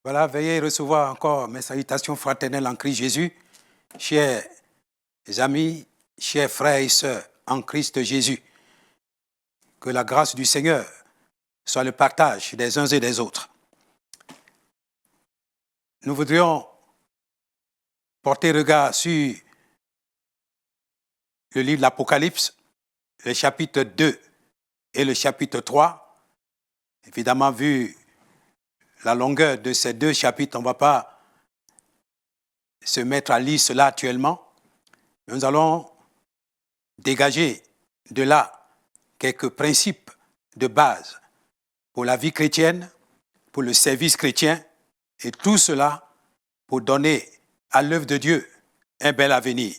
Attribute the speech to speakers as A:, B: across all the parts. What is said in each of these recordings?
A: Voilà, veuillez recevoir encore mes salutations fraternelles en Christ Jésus. Chers amis, chers frères et sœurs en Christ Jésus, que la grâce du Seigneur soit le partage des uns et des autres. Nous voudrions porter regard sur le livre de l'Apocalypse, le chapitre 2 et le chapitre 3. Évidemment, vu la longueur de ces deux chapitres, on ne va pas se mettre à lire cela actuellement. Nous allons dégager de là quelques principes de base pour la vie chrétienne, pour le service chrétien, et tout cela pour donner à l'œuvre de Dieu un bel avenir.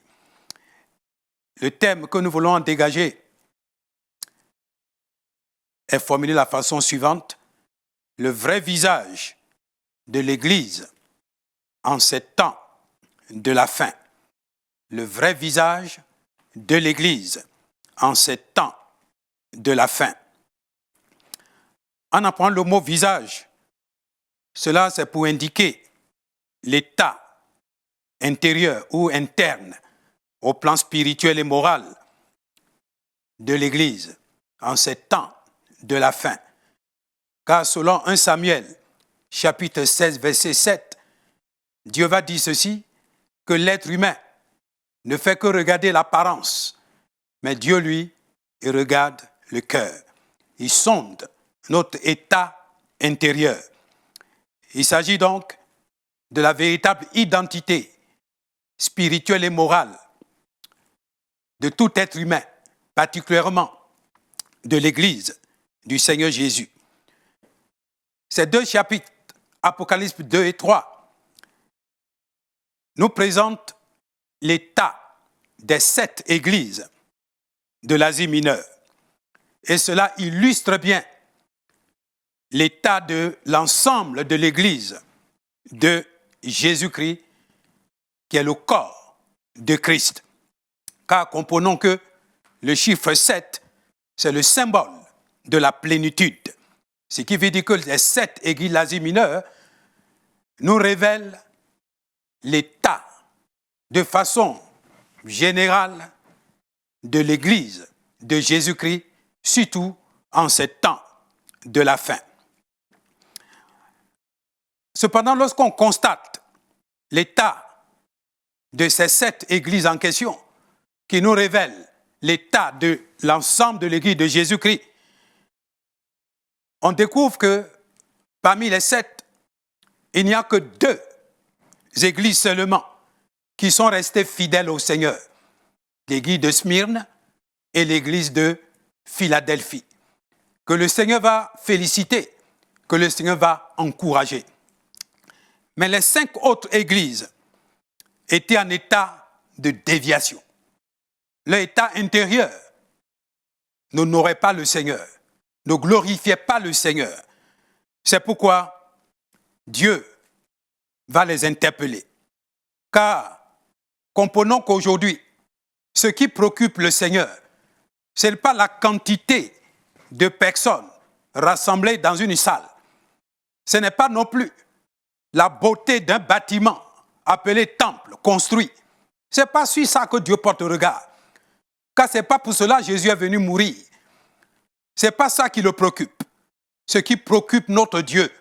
A: Le thème que nous voulons en dégager est formulé de la façon suivante: le vrai visage de l'Église en ces temps de la fin. Le vrai visage de l'Église en ces temps de la fin. En apprenant le mot visage, cela c'est pour indiquer l'état intérieur ou interne au plan spirituel et moral de l'Église en ces temps de la fin. Car selon 1 Samuel, chapitre 16, verset 7, Dieu va dire ceci, que l'être humain ne fait que regarder l'apparence, mais Dieu, lui, il regarde le cœur. Il sonde notre état intérieur. Il s'agit donc de la véritable identité spirituelle et morale de tout être humain, particulièrement de l'Église du Seigneur Jésus. Ces deux chapitres, Apocalypse 2 et 3, nous présentent l'état des 7 églises de l'Asie mineure. Et cela illustre bien l'état de l'ensemble de l'Église de Jésus-Christ, qui est le corps de Christ. Car comprenons que le chiffre 7, c'est le symbole de la plénitude. Ce qui veut dire que les 7 églises de l'Asie mineure nous révèlent l'état de façon générale de l'Église de Jésus-Christ, surtout en ces temps de la fin. Cependant, lorsqu'on constate l'état de ces 7 églises en question, qui nous révèlent l'état de l'ensemble de l'Église de Jésus-Christ, on découvre que parmi les 7, il n'y a que 2 églises seulement qui sont restées fidèles au Seigneur. L'église de Smyrne et l'église de Philadelphie. Que le Seigneur va féliciter, que le Seigneur va encourager. Mais les 5 autres églises étaient en état de déviation. Leur état intérieur n'honorait pas le Seigneur, ne glorifiait pas le Seigneur. C'est pourquoi Dieu va les interpeller. Car comprenons qu'aujourd'hui, ce qui préoccupe le Seigneur, ce n'est pas la quantité de personnes rassemblées dans une salle. Ce n'est pas non plus la beauté d'un bâtiment appelé temple, construit. Ce n'est pas sur ça que Dieu porte regard. Car ce n'est pas pour cela que Jésus est venu mourir. Ce n'est pas ça qui le préoccupe. Ce qui préoccupe notre Dieu,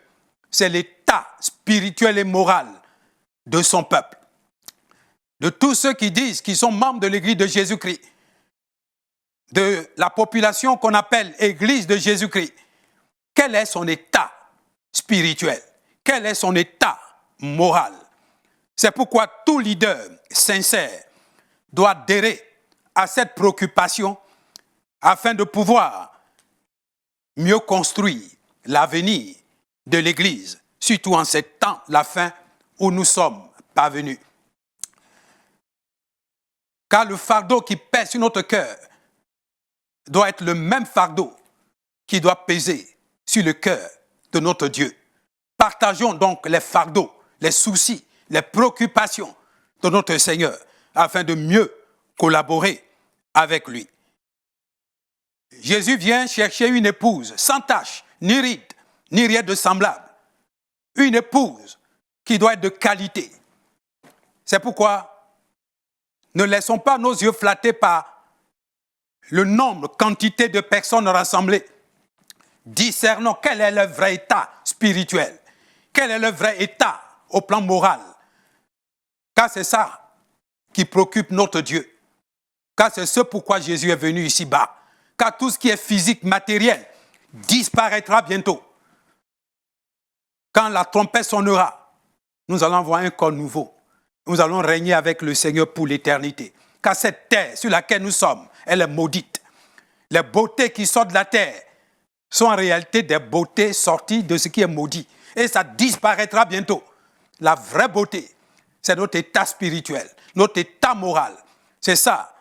A: c'est l'état spirituel et moral de son peuple. De tous ceux qui disent qu'ils sont membres de l'Église de Jésus-Christ, de la population qu'on appelle Église de Jésus-Christ, quel est son état spirituel? Quel est son état moral? C'est pourquoi tout leader sincère doit adhérer à cette préoccupation afin de pouvoir mieux construire l'avenir de l'Église, surtout en ces temps, la fin où nous sommes parvenus. Car le fardeau qui pèse sur notre cœur doit être le même fardeau qui doit peser sur le cœur de notre Dieu. Partageons donc les fardeaux, les soucis, les préoccupations de notre Seigneur afin de mieux collaborer avec lui. Jésus vient chercher une épouse sans tache, ni ride, ni rien de semblable. Une épouse qui doit être de qualité. C'est pourquoi ne laissons pas nos yeux flattés par le nombre, quantité de personnes rassemblées. Discernons quel est le vrai état spirituel, quel est le vrai état au plan moral. Car c'est ça qui préoccupe notre Dieu. Car c'est ce pourquoi Jésus est venu ici-bas. Car tout ce qui est physique, matériel, disparaîtra bientôt. Quand la trompette sonnera, nous allons avoir un corps nouveau. Nous allons régner avec le Seigneur pour l'éternité. Car cette terre sur laquelle nous sommes, elle est maudite. Les beautés qui sortent de la terre sont en réalité des beautés sorties de ce qui est maudit. Et ça disparaîtra bientôt. La vraie beauté, c'est notre état spirituel, notre état moral. C'est ça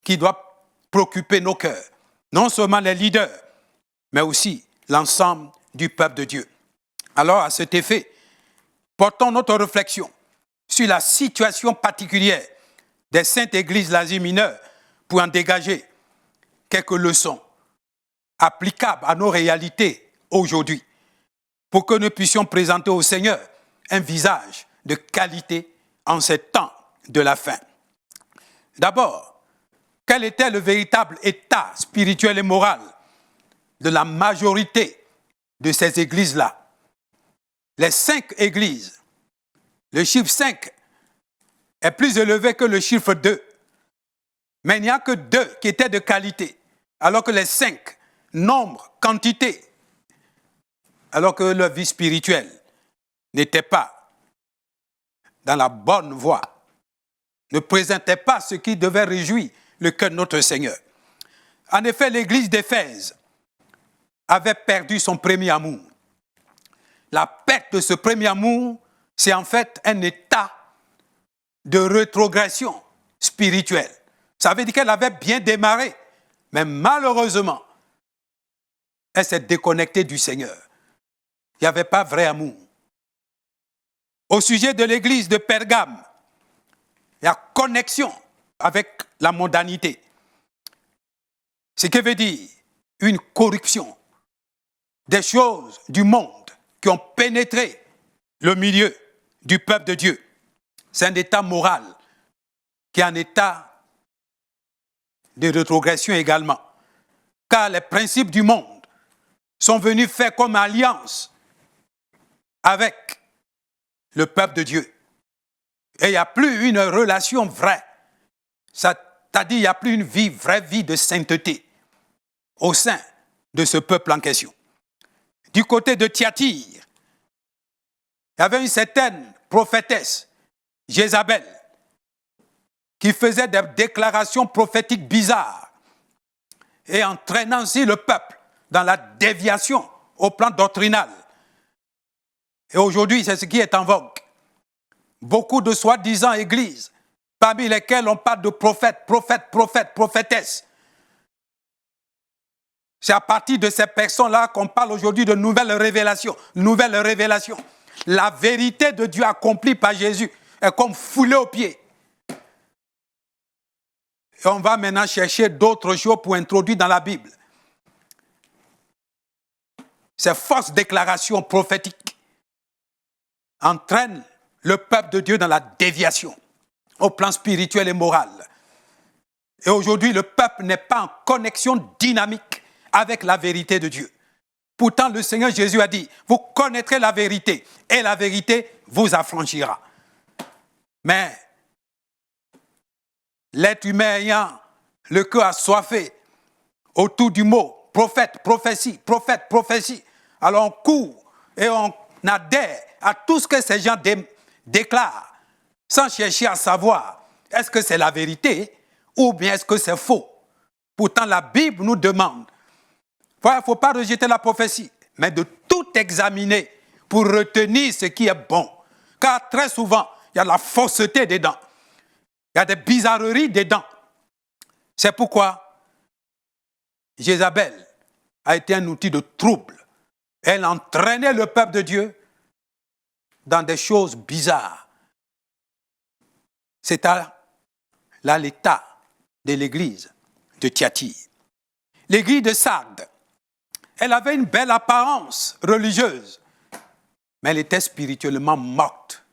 A: qui doit préoccuper nos cœurs. Non seulement les leaders, mais aussi l'ensemble du peuple de Dieu. Alors, à cet effet, portons notre réflexion sur la situation particulière des saintes églises d'Asie mineure pour en dégager quelques leçons applicables à nos réalités aujourd'hui, pour que nous puissions présenter au Seigneur un visage de qualité en ces temps de la fin. D'abord, quel était le véritable état spirituel et moral de la majorité de ces églises-là? Les 5 églises, le chiffre 5 est plus élevé que le chiffre 2. Mais il n'y a que 2 qui étaient de qualité, alors que les 5, nombre, quantité, alors que leur vie spirituelle n'était pas dans la bonne voie, ne présentait pas ce qui devait réjouir le cœur de notre Seigneur. En effet, l'église d'Éphèse avait perdu son premier amour. La perte de ce premier amour, c'est en fait un état de rétrogression spirituelle. Ça veut dire qu'elle avait bien démarré, mais malheureusement, elle s'est déconnectée du Seigneur. Il n'y avait pas vrai amour. Au sujet de l'église de Pergame, il y a connexion avec la mondanité. Ce qui veut dire une corruption des choses du monde qui ont pénétré le milieu du peuple de Dieu. C'est un état moral qui est un état de rétrogression également. Car les principes du monde sont venus faire comme alliance avec le peuple de Dieu. Et il n'y a plus une relation vraie. C'est-à-dire, il n'y a plus une vraie vie de sainteté au sein de ce peuple en question. Du côté de Thyatire, il y avait une certaine prophétesse, Jézabel, qui faisait des déclarations prophétiques bizarres et entraînant ainsi le peuple dans la déviation au plan doctrinal. Et aujourd'hui, c'est ce qui est en vogue. Beaucoup de soi-disant églises, parmi lesquelles on parle de prophètes, prophétesses. C'est à partir de ces personnes-là qu'on parle aujourd'hui de nouvelles révélations. La vérité de Dieu accomplie par Jésus est comme foulée aux pieds. Et on va maintenant chercher d'autres choses pour introduire dans la Bible. Ces fausses déclarations prophétiques entraînent le peuple de Dieu dans la déviation au plan spirituel et moral. Et aujourd'hui, le peuple n'est pas en connexion dynamique avec la vérité de Dieu. Pourtant, le Seigneur Jésus a dit, vous connaîtrez la vérité et la vérité vous affranchira. Mais l'être humain ayant le cœur assoiffé autour du mot prophète, prophétie, alors on court et on adhère à tout ce que ces gens déclarent sans chercher à savoir est-ce que c'est la vérité ou bien est-ce que c'est faux. Pourtant, la Bible nous demande, il ne faut pas rejeter la prophétie, mais de tout examiner pour retenir ce qui est bon. Car très souvent, il y a de la fausseté dedans. Il y a des bizarreries dedans. C'est pourquoi Jézabel a été un outil de trouble Elle entraînait le peuple de Dieu dans des choses bizarres. C'est là l'état de l'église de Thyatire. L'église de Sardes, elle avait une belle apparence religieuse, mais elle était spirituellement morte.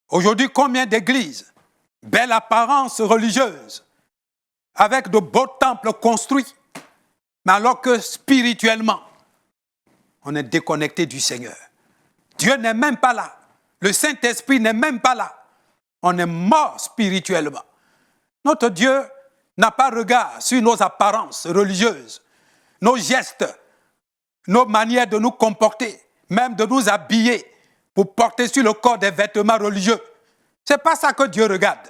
A: Aujourd'hui, combien d'églises, belle apparence religieuse, avec de beaux temples construits, mais alors que spirituellement, on est déconnecté du Seigneur. Dieu n'est même pas là. Le Saint-Esprit n'est même pas là. On est mort spirituellement. Notre Dieu n'a pas regard sur nos apparences religieuses, nos gestes, nos manières de nous comporter, même de nous habiller pour porter sur le corps des vêtements religieux. Ce n'est pas ça que Dieu regarde.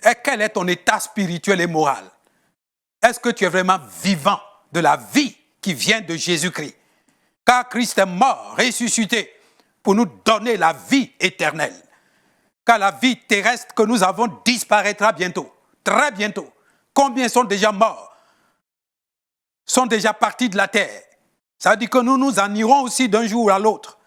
A: Et quel est ton état spirituel et moral? Est-ce que tu es vraiment vivant de la vie qui vient de Jésus-Christ? Car Christ est mort, ressuscité, pour nous donner la vie éternelle. Car la vie terrestre que nous avons disparaîtra bientôt, très bientôt. Combien sont déjà morts? Sont déjà partis de la terre. Ça veut dire que nous nous en irons aussi d'un jour à l'autre.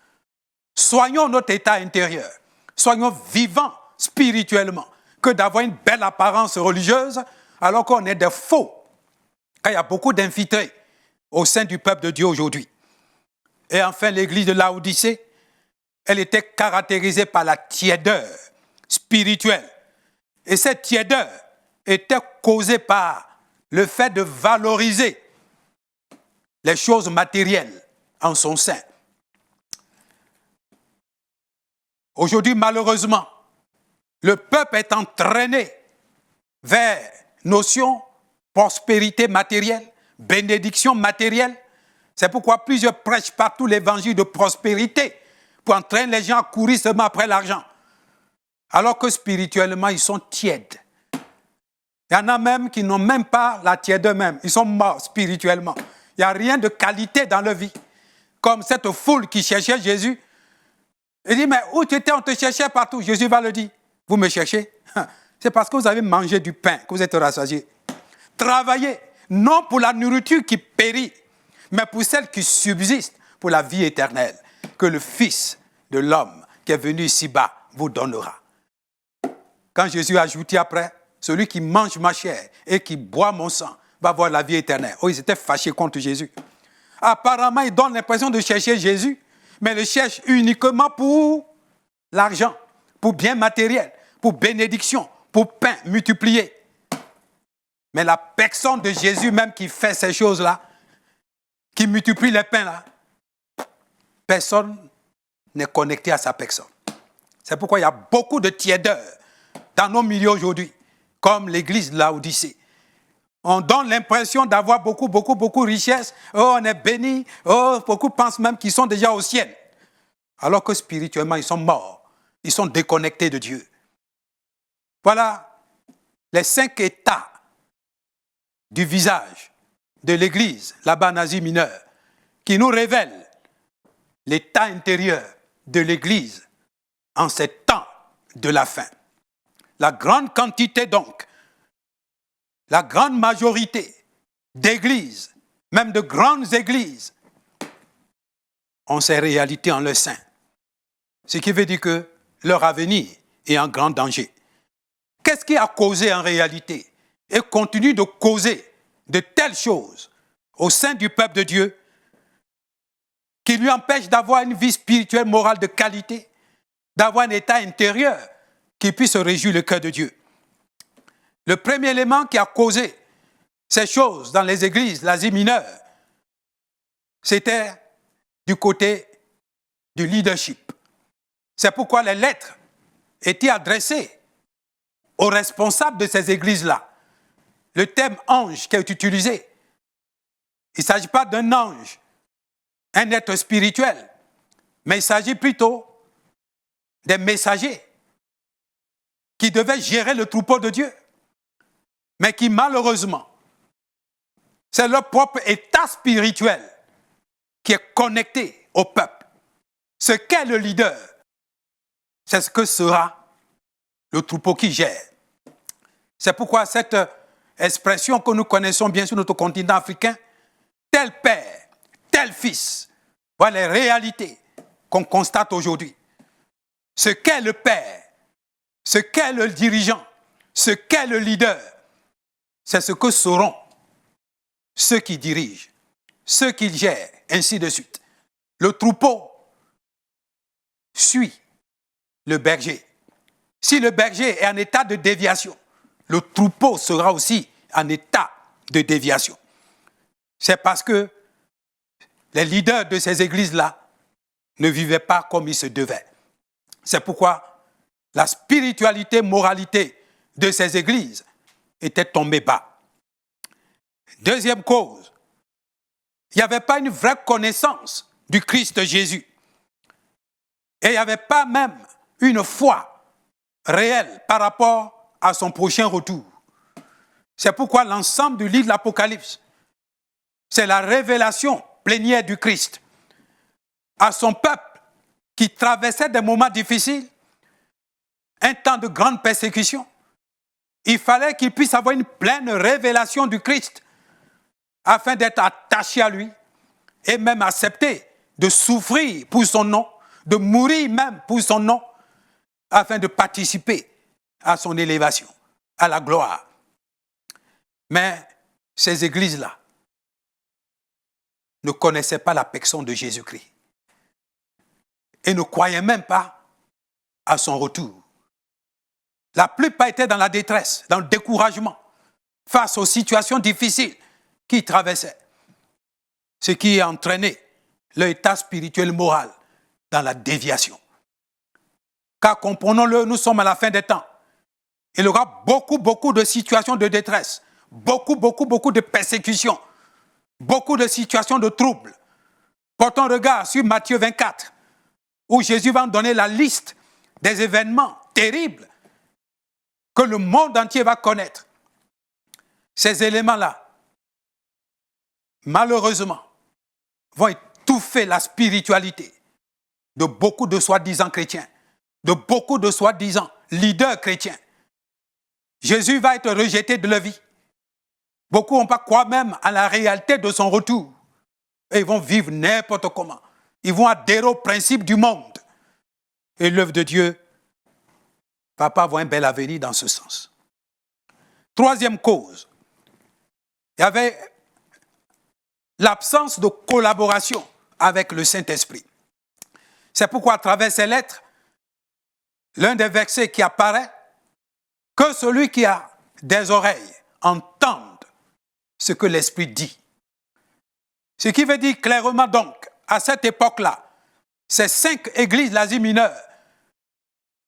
A: Soignons notre état intérieur. Soyons vivants spirituellement, que d'avoir une belle apparence religieuse alors qu'on est des faux. Car il y a beaucoup d'infiltrés au sein du peuple de Dieu aujourd'hui. Et enfin, l'église de Laodicée, elle était caractérisée par la tiédeur spirituelle. Et cette tiédeur était causée par le fait de valoriser les choses matérielles en son sein. Aujourd'hui, malheureusement, le peuple est entraîné vers notion prospérité matérielle, bénédiction matérielle. C'est pourquoi plusieurs prêchent partout l'évangile de prospérité pour entraîner les gens à courir seulement après l'argent. Alors que spirituellement, ils sont tièdes. Il y en a même qui n'ont même pas la tièdeur même. Ils sont morts spirituellement. Il n'y a rien de qualité dans leur vie. Comme cette foule qui cherchait Jésus. Il dit, mais où tu étais? On te cherchait partout. Jésus va le dire. Vous me cherchez? C'est parce que vous avez mangé du pain que vous êtes rassasiés. Travaillez, non pour la nourriture qui périt, mais pour celle qui subsiste, pour la vie éternelle, que le Fils de l'homme qui est venu ici-bas vous donnera. Quand Jésus a ajouté après, celui qui mange ma chair et qui boit mon sang va avoir la vie éternelle. Oh, ils étaient fâchés contre Jésus. Apparemment, ils donnent l'impression de chercher Jésus, mais le cherchent uniquement pour l'argent, pour bien matériel, pour bénédiction, pour pain multiplié. Mais la personne de Jésus même qui fait ces choses-là, qui multiplie les pains là, personne n'est connecté à sa personne. C'est pourquoi il y a beaucoup de tiédeurs dans nos milieux aujourd'hui, comme l'église de Laodicée. On donne l'impression d'avoir beaucoup de richesses. Oh, on est béni. Oh, beaucoup pensent même qu'ils sont déjà au ciel. Alors que spirituellement, ils sont morts. Ils sont déconnectés de Dieu. Voilà les 5 états du visage de l'église, là-bas en Asie mineure, qui nous révèlent l'état intérieur de l'église en ces temps de la fin. La grande quantité donc, la grande majorité d'églises, même de grandes églises, ont ces réalités en leur sein. Ce qui veut dire que leur avenir est en grand danger. Qu'est-ce qui a causé en réalité et continue de causer de telles choses au sein du peuple de Dieu qui lui empêchent d'avoir une vie spirituelle, morale de qualité, d'avoir un état intérieur qui puisse réjouir le cœur de Dieu? Le premier élément qui a causé ces choses dans les églises, l'Asie mineure, c'était du côté du leadership. C'est pourquoi les lettres étaient adressées aux responsables de ces églises-là. Le terme ange qui est utilisé, il ne s'agit pas d'un ange, un être spirituel, mais il s'agit plutôt des messagers qui devaient gérer le troupeau de Dieu, mais qui malheureusement, c'est leur propre état spirituel qui est connecté au peuple. Ce qu'est le leader, c'est ce que sera le troupeau qui gère. C'est pourquoi cette expression que nous connaissons bien sur notre continent africain, tel père, tel fils. Voilà les réalités qu'on constate aujourd'hui. Ce qu'est le père, ce qu'est le dirigeant, ce qu'est le leader, c'est ce que sauront ceux qui dirigent, ceux qui gèrent, ainsi de suite. Le troupeau suit le berger. Si le berger est en état de déviation, le troupeau sera aussi en état de déviation. C'est parce que les leaders de ces églises-là ne vivaient pas comme ils se devaient. C'est pourquoi la spiritualité, moralité de ces églises était tombée bas. Deuxième cause, il n'y avait pas une vraie connaissance du Christ Jésus. Et il n'y avait pas même une foi réelle par rapport à son prochain retour. C'est pourquoi l'ensemble du livre de l'Apocalypse, c'est la révélation plénière du Christ à son peuple qui traversait des moments difficiles, un temps de grande persécution. Il fallait qu'il puisse avoir une pleine révélation du Christ afin d'être attaché à lui et même accepter de souffrir pour son nom, de mourir même pour son nom, afin de participer à son élévation, à la gloire. Mais ces églises-là ne connaissaient pas la personne de Jésus-Christ et ne croyaient même pas à son retour. La plupart étaient dans la détresse, dans le découragement, face aux situations difficiles qu'ils traversaient, ce qui a entraîné leur état spirituel et moral dans la déviation. Car comprenons-le, nous sommes à la fin des temps. Il y aura beaucoup de situations de détresse, beaucoup de persécutions, beaucoup de situations de troubles. Portons regard sur Matthieu 24, où Jésus va nous donner la liste des événements terribles que le monde entier va connaître. Ces éléments-là, malheureusement, vont étouffer la spiritualité de beaucoup de soi-disant chrétiens, de beaucoup de soi-disant leaders chrétiens. Jésus va être rejeté de leur vie. Beaucoup ne vont pas croire même à la réalité de son retour. Et ils vont vivre n'importe comment. Ils vont adhérer aux principes du monde. Et l'œuvre de Dieu va pas avoir un bel avenir dans ce sens. Troisième cause, il y avait l'absence de collaboration avec le Saint-Esprit. C'est pourquoi à travers ces lettres, l'un des versets qui apparaît, que celui qui a des oreilles entende ce que l'Esprit dit. Ce qui veut dire clairement donc, à cette époque-là, ces 5 églises d'Asie mineure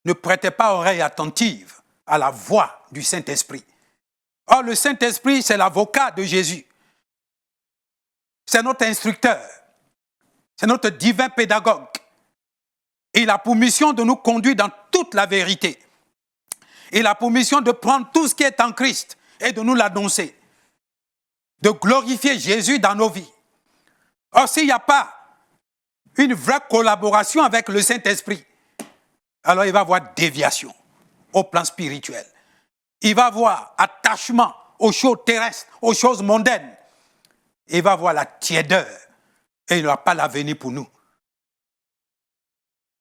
A: ne prêtaient pas oreille attentive à la voix du Saint-Esprit. Or, le Saint-Esprit, c'est l'avocat de Jésus. C'est notre instructeur. C'est notre divin pédagogue. Il a pour mission de nous conduire dans toute la vérité. Il a pour mission de prendre tout ce qui est en Christ et de nous l'annoncer. De glorifier Jésus dans nos vies. Or, s'il n'y a pas une vraie collaboration avec le Saint-Esprit, alors il va y avoir déviation au plan spirituel. Il va y avoir attachement aux choses terrestres, aux choses mondaines. Il va y avoir la tiédeur et il n'aura pas l'avenir pour nous.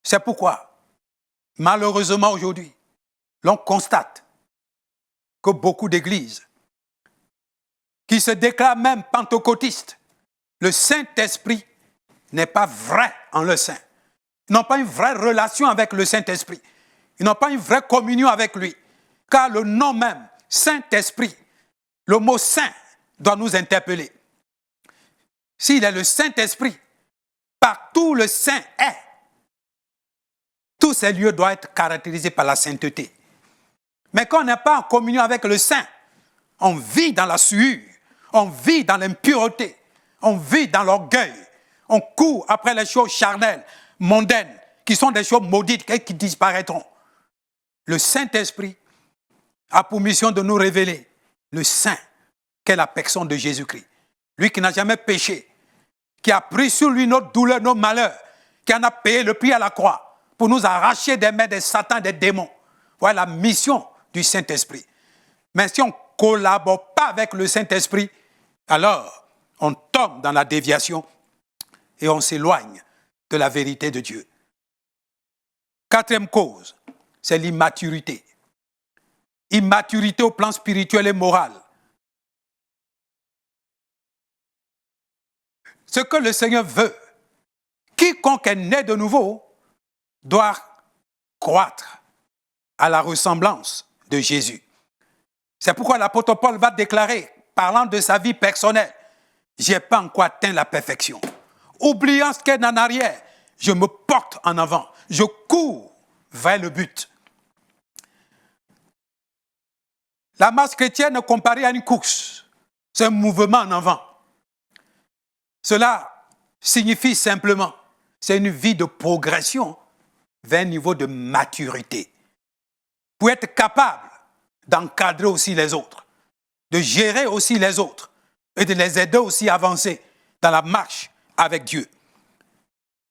A: C'est pourquoi, malheureusement aujourd'hui, l'on constate que beaucoup d'églises qui se déclarent même pentecôtistes, le Saint-Esprit n'est pas vrai en leur sein. Ils n'ont pas une vraie relation avec le Saint-Esprit. Ils n'ont pas une vraie communion avec lui. Car le nom même, Saint-Esprit, le mot Saint doit nous interpeller. S'il est le Saint-Esprit, partout le Saint est. Tous ces lieux doivent être caractérisés par la sainteté. Mais quand on n'est pas en communion avec le Saint, on vit dans la souillure, on vit dans l'impureté, on vit dans l'orgueil, on court après les choses charnelles, mondaines, qui sont des choses maudites et qui disparaîtront. Le Saint-Esprit a pour mission de nous révéler le Saint, qu'est la personne de Jésus-Christ. Lui qui n'a jamais péché, qui a pris sur lui nos douleurs, nos malheurs, qui en a payé le prix à la croix pour nous arracher des mains des satans, des démons. Voilà la mission du Saint-Esprit. Mais si on ne collabore pas avec le Saint-Esprit, alors on tombe dans la déviation et on s'éloigne de la vérité de Dieu. Quatrième cause, c'est l'immaturité. Immaturité au plan spirituel et moral. Ce que le Seigneur veut, quiconque est né de nouveau doit croître à la ressemblance de Jésus. C'est pourquoi l'apôtre Paul va déclarer, parlant de sa vie personnelle, « Je n'ai pas encore atteint la perfection. Oubliant ce qu'il y a en arrière, je me porte en avant. Je cours vers le but. » La marche chrétienne est comparée à une course. C'est un mouvement en avant. Cela signifie simplement, c'est une vie de progression vers un niveau de maturité. Pour être capable d'encadrer aussi les autres, de gérer aussi les autres et de les aider aussi à avancer dans la marche avec Dieu.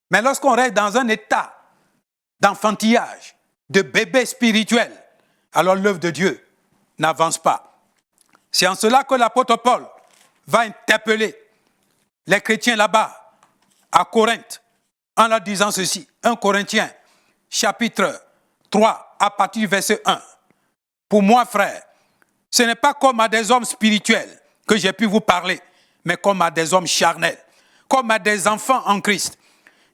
A: Mais lorsqu'on reste dans un état d'enfantillage, de bébé spirituel, alors l'œuvre de Dieu n'avance pas. C'est en cela que l'apôtre Paul va interpeller les chrétiens là-bas, à Corinthe, en leur disant ceci. 1 Corinthiens, chapitre 3, à partir du verset 1. Pour moi, frère, ce n'est pas comme à des hommes spirituels que j'ai pu vous parler, mais comme à des hommes charnels, comme à des enfants en Christ.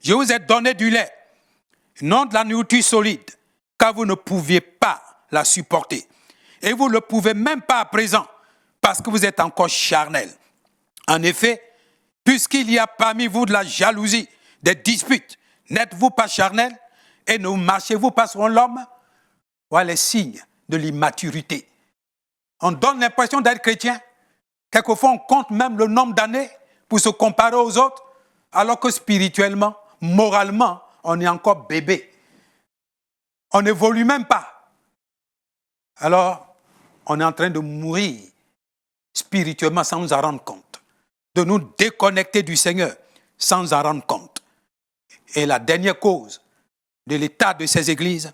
A: Je vous ai donné du lait, non de la nourriture solide, car vous ne pouviez pas la supporter. Et vous ne le pouvez même pas à présent, parce que vous êtes encore charnel. En effet, puisqu'il y a parmi vous de la jalousie, des disputes, n'êtes-vous pas charnel et ne marchez-vous pas selon l'homme? Voilà les signes de l'immaturité. On donne l'impression d'être chrétien. Quelquefois, on compte même le nombre d'années pour se comparer aux autres, alors que spirituellement, moralement, on est encore bébé. On n'évolue même pas. Alors, on est en train de mourir spirituellement sans nous en rendre compte, de nous déconnecter du Seigneur sans en rendre compte. Et la dernière cause de l'état de ces églises,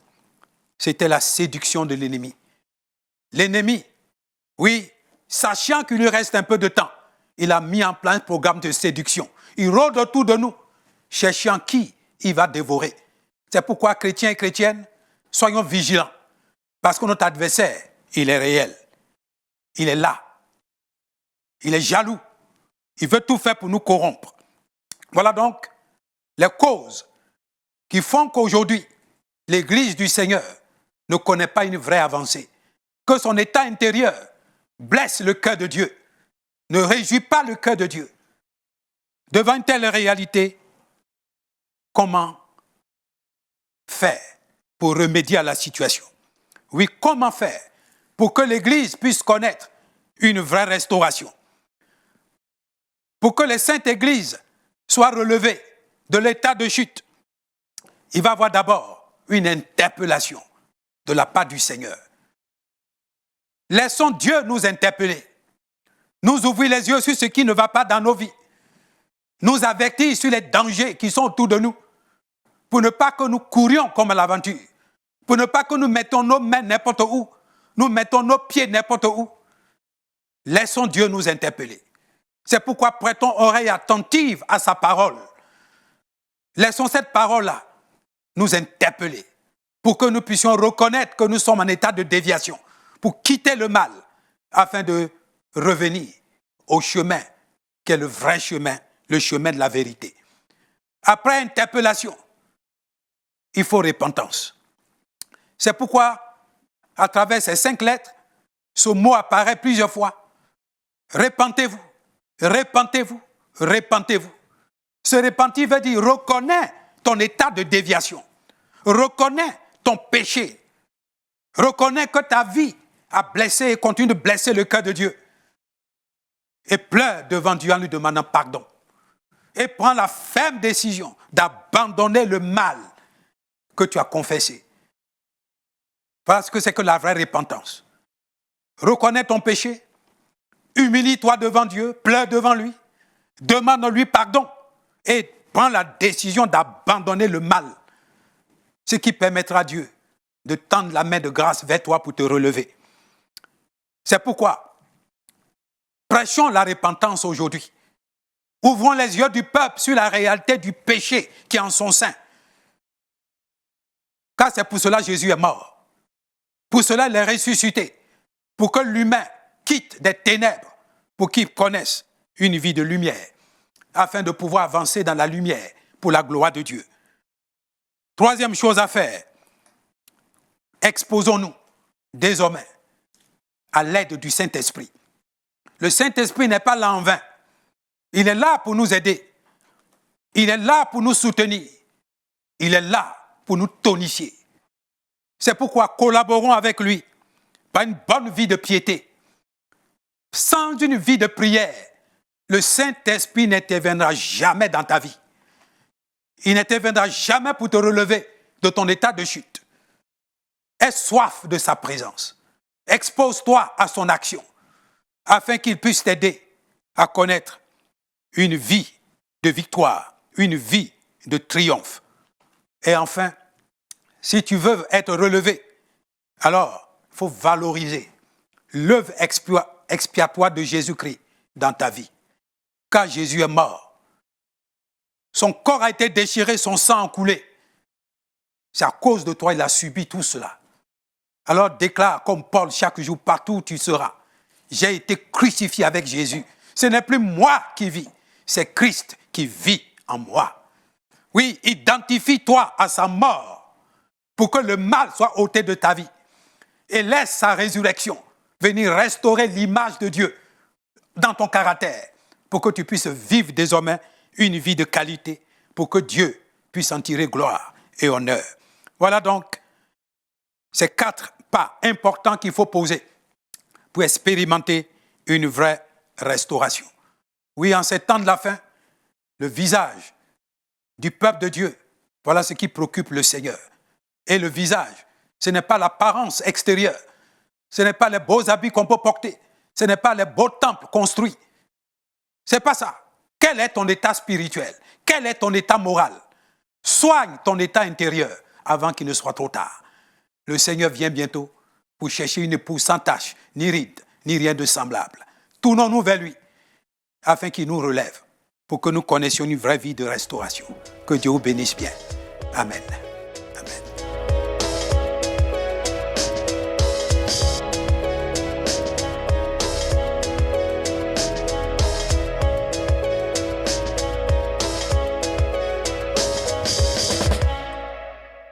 A: c'était la séduction de l'ennemi. L'ennemi, oui, sachant qu'il lui reste un peu de temps, il a mis en place un programme de séduction. Il rôde autour de nous, cherchant qui il va dévorer. C'est pourquoi, chrétiens et chrétiennes, soyons vigilants, parce que notre adversaire, il est réel. Il est là. Il est jaloux. Il veut tout faire pour nous corrompre. Voilà donc les causes qui font qu'aujourd'hui, l'Église du Seigneur ne connaît pas une vraie avancée. Que son état intérieur blesse le cœur de Dieu, ne réjouit pas le cœur de Dieu. Devant une telle réalité, comment faire pour remédier à la situation? Oui, comment faire pour que l'Église puisse connaître une vraie restauration? Pour que les saintes églises soient relevées de l'état de chute, il va y avoir d'abord une interpellation de la part du Seigneur. Laissons Dieu nous interpeller, nous ouvrir les yeux sur ce qui ne va pas dans nos vies, nous avertir sur les dangers qui sont autour de nous, pour ne pas que nous courions comme à l'aventure, pour ne pas que nous mettons nos mains n'importe où, nous mettons nos pieds n'importe où. Laissons Dieu nous interpeller. C'est pourquoi prêtons oreille attentive à sa parole. Laissons cette parole-là nous interpeller pour que nous puissions reconnaître que nous sommes en état de déviation, pour quitter le mal afin de revenir au chemin qui est le vrai chemin, le chemin de la vérité. Après interpellation, il faut repentance. C'est pourquoi, à travers ces 5 lettres, ce mot apparaît plusieurs fois. Repentez-vous, repentez-vous, repentez-vous. Se repentir veut dire reconnais ton état de déviation. Reconnais ton péché. Reconnais que ta vie a blessé et continue de blesser le cœur de Dieu. Et pleure devant Dieu en lui demandant pardon. Et prends la ferme décision d'abandonner le mal que tu as confessé. Parce que c'est que la vraie repentance. Reconnais ton péché. Humilie-toi devant Dieu. Pleure devant lui. Demande-lui pardon. Et prends la décision d'abandonner le mal. Ce qui permettra à Dieu de tendre la main de grâce vers toi pour te relever. C'est pourquoi prêchons la repentance aujourd'hui. Ouvrons les yeux du peuple sur la réalité du péché qui est en son sein. Car c'est pour cela que Jésus est mort. Pour cela, il est ressuscité. Pour que l'humain quitte des ténèbres, pour qu'il connaisse une vie de lumière, afin de pouvoir avancer dans la lumière pour la gloire de Dieu. Troisième chose à faire, exposons-nous désormais à l'aide du Saint-Esprit. Le Saint-Esprit n'est pas là en vain. Il est là pour nous aider. Il est là pour nous soutenir. Il est là pour nous tonifier. C'est pourquoi collaborons avec lui par une bonne vie de piété. Sans une vie de prière, le Saint-Esprit n'interviendra jamais dans ta vie. Il n'interviendra jamais pour te relever de ton état de chute. Aie soif de sa présence. Expose-toi à son action, afin qu'il puisse t'aider à connaître une vie de victoire, une vie de triomphe. Et enfin, si tu veux être relevé, alors il faut valoriser l'œuvre expiatoire de Jésus-Christ dans ta vie. Car Jésus est mort. Son corps a été déchiré, son sang a coulé. C'est à cause de toi qu'il a subi tout cela. Alors déclare comme Paul chaque jour, partout où tu seras, j'ai été crucifié avec Jésus. Ce n'est plus moi qui vis, c'est Christ qui vit en moi. Oui, identifie-toi à sa mort pour que le mal soit ôté de ta vie et laisse sa résurrection venir restaurer l'image de Dieu dans ton caractère pour que tu puisses vivre désormais une vie de qualité, pour que Dieu puisse en tirer gloire et honneur. Voilà donc ces 4 pas importants qu'il faut poser pour expérimenter une vraie restauration. Oui, en ces temps de la fin, le visage du peuple de Dieu, voilà ce qui préoccupe le Seigneur. Et le visage, ce n'est pas l'apparence extérieure, ce n'est pas les beaux habits qu'on peut porter, ce n'est pas les beaux temples construits. Ce n'est pas ça. Quel est ton état spirituel? Quel est ton état moral? Soigne ton état intérieur avant qu'il ne soit trop tard. Le Seigneur vient bientôt pour chercher une épouse sans tache, ni ride, ni rien de semblable. Tournons-nous vers lui afin qu'il nous relève pour que nous connaissions une vraie vie de restauration. Que Dieu vous bénisse bien. Amen.